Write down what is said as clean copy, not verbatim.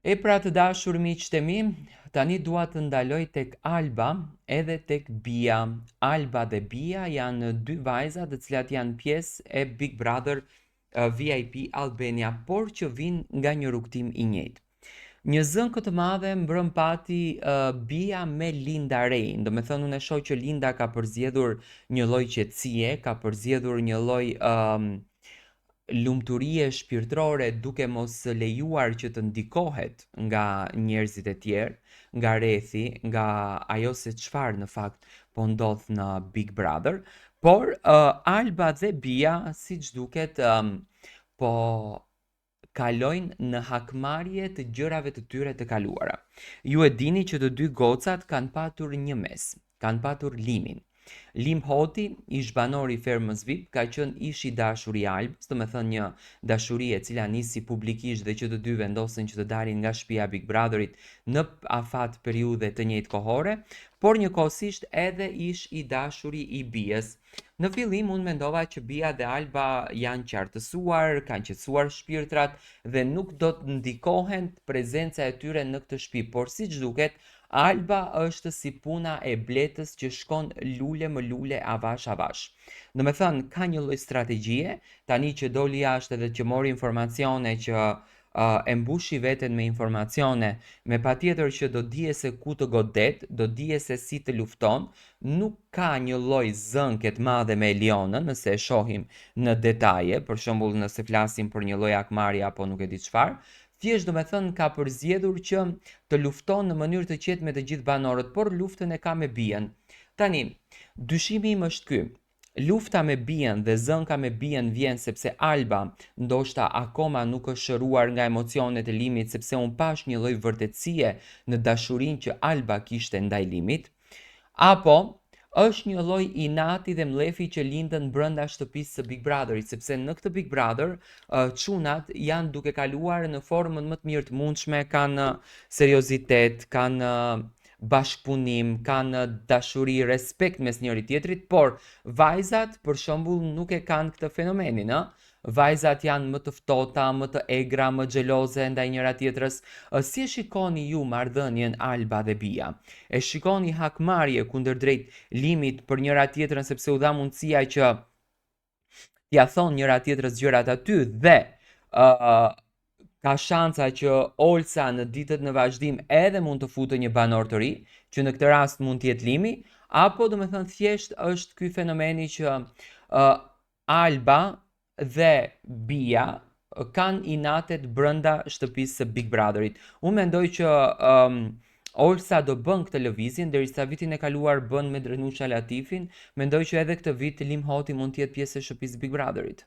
E pra të dashur miqtë e mi, tani dua të ndaloj tek Alba edhe tek Bia. Alba dhe Bia janë dy vajza të cilat janë pjesë e Big Brother VIP Albania, por që vinë nga një rrugtim i njëjtë. Një zënkë të madhe mbrëm pati Bia me Linda Rey. Do me thënë unë e shoh që Linda ka përzgjedhur një lloj qetësie, ka përzgjedhur një lloj lumturie shpirtërore duke mos lejuar që të ndikohet nga njerëzit e tjerë, nga rrethi, nga ajo se çfarë në fakt po ndodh në Big Brother, por Alba dhe Bia siç duket po kalojnë në hakmarrje të gjërave të tyre të kaluara. Ju e dini që të dy gocat kanë patur një mes, kanë patur Limin. Lim Hoti, ish banori i fermës VIP, ka qenë ish i dashur i Albës, do me thënë një dashuri e cila nisi publikisht dhe që të dy vendosën që të dalin nga shtëpia Big Brotherit në afat periudhe të njëjtë kohore, por njëkohësisht edhe ish i dashuri i Bias. Në fillim unë mendova që Bia dhe Alba janë qartësuar, kanë qetësuar shpirtrat dhe nuk do të ndikohen prezenca e tyre në këtë shtëpi, por siç duket Alba është si puna e bletës që shkon lule më lule, avash avash. Do me thënë, ka një lloj strategjie, tani që doli jashtë edhe që mori informacione që e mbushi veten me informacione, me patjetër që do dije se ku të godet, do dije se si të lufton, nuk ka një lloj zënke të madhe me Elionën, nëse e shohim në detaje, për shembull nëse flasim për një lloj akmarrje apo nuk e di çfarë, thjesht do me thënë ka përzgjedhur që të lufton në mënyrë të qetë me të gjithë banorët, por luftën e ka me Bien. Tani, dyshimi im është ky. Lufta me Bien dhe zënka me Bien vjen sepse Alba ndoshta akoma nuk është shëruar nga emocionet e Limit, sepse unë pash një lloj vërtetësie në dashurinë që Alba kishte ndaj Limit, apo është një lloj inati dhe mlefi që lindën brenda shtëpisë së Big Brotherit, sepse në këtë Big Brother çunat janë duke kaluar në formën më të mirë të mundshme, kanë seriozitet, kanë bashkëpunim, kanë dashuri, respekt mes njëri tjetrit, por vajzat për shembull nuk e kanë këtë fenomenin, ë? Vajzat janë më të ftohta, më të egra, më xheloze ndaj njëra tjetrës. Si e shikoni ju marrëdhënien Alba dhe Bia? E shikoni hakmarrje kundërdrejt Limit për njëra tjetrën sepse u dha mundësia që t'ia thonë njëra tjetrës gjërat aty dhe ka shanca që Olsa në ditët në vazhdim edhe mund të futë një banor të ri, që në këtë rast mund të jetë Limi, apo do me thënë thjesht është ky fenomeni që Alba dhe Bia kanë inatet brenda shtëpisë së Big Brotherit. Unë mendoj që Olsa do bën këtë lëvizjen, derisa vitin e kaluar bën me Drenusha Latifin, mendoj që edhe këtë vit Lim Hoti mund të jetë pjesë e shtëpisë Big Brotherit.